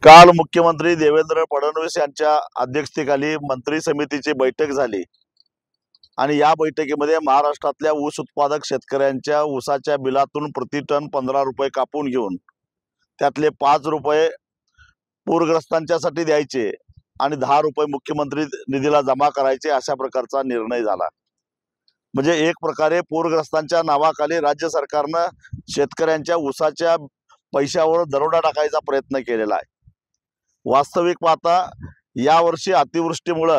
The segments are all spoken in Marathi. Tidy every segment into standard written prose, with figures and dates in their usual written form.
काल मुख्यमंत्री देवेंद्र फडणवीस यांच्या अध्यक्षतेखाली मंत्री समितीची बैठक झाली आणि या बैठकीमध्ये महाराष्ट्रातल्या ऊस उत्पादक शेतकऱ्यांच्या ऊसाच्या बिलातून प्रति टन 15 रुपये कापून घेऊन त्यातले 5 रुपये पूरग्रस्तांच्यासाठी द्यायचे आणि 10 रुपये मुख्यमंत्री निधीला जमा करायचे अशा प्रकारचा निर्णय झाला। म्हणजे एक प्रकारे पूरग्रस्तांच्या नावाखाली राज्य सरकारनं शेतकऱ्यांच्या ऊसाच्या पैशावर दरोडा टाकायचा प्रयत्न केलेला आहे। वास्तविक पाहता यावर्षी अतिवृष्टीमुळे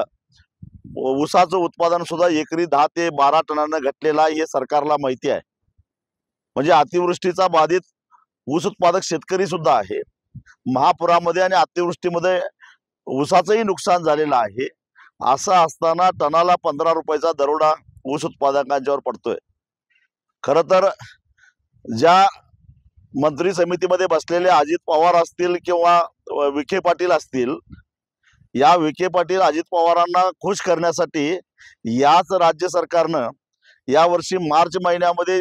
ऊसाचं उत्पादन सुद्धा एकरी 10 ते 12 टनानं घटलेलं आहे हे सरकारला माहिती आहे। म्हणजे अतिवृष्टीचा बाधित ऊस उत्पादक शेतकरी सुद्धा आहे। महापुरामध्ये आणि अतिवृष्टीमध्ये ऊसाचंही नुकसान झालेलं आहे। असं असताना टनाला 15 रुपयाचा दरोडा ऊस उत्पादकांच्यावर पडतोय। खरं तर ज्या मंत्री समितीमध्ये बसलेले अजित पवार असतील किंवा विखे पाटील असतील, या विखे पाटील अजित पवारांना खुश करण्यासाठी याच राज्य सरकारनं यावर्षी मार्च महिन्यामध्ये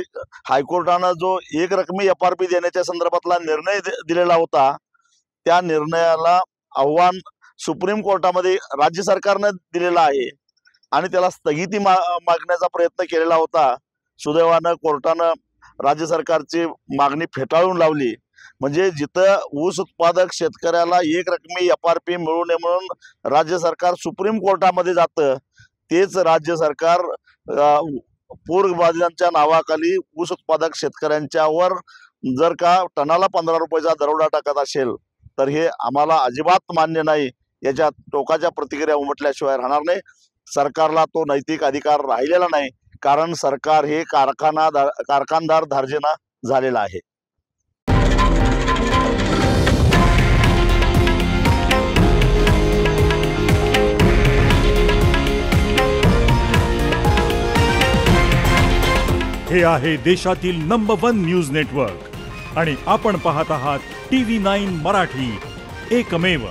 हायकोर्टानं जो एक रकमी FRP देण्याच्या संदर्भातला निर्णय दिलेला होता, त्या निर्णयाला आव्हान सुप्रीम कोर्टामध्ये राज्य सरकारनं दिलेला आहे आणि त्याला स्थगिती मागण्याचा प्रयत्न केलेला होता। सुदैवानं कोर्टानं राज्य सरकारची मागणी फेटाळून लावली। म्हणजे जिथं ऊस उत्पादक शेतकऱ्याला एक रकमी FRP मिळू नये म्हणून राज्य सरकार सुप्रीम कोर्टामध्ये जातं, तेच राज्य सरकार पूरबाधितांच्या नावाखाली ऊस उत्पादक शेतकऱ्यांच्यावर जर का टनाला 15 रुपयाचा दरोडा टाकत असेल तर हे आम्हाला अजिबात मान्य नाही। याच्या टोकाच्या प्रतिक्रिया उमटल्याशिवाय राहणार नाही। सरकारला तो नैतिक अधिकार राहिलेला नाही, कारण सरकार हे कारखानदार धार्जिना झालेला आहे। हे आहे देशातील नंबर 1 न्यूज नेटवर्क आणि आपण पाहत आहात TV9 मराठी, एकमेव।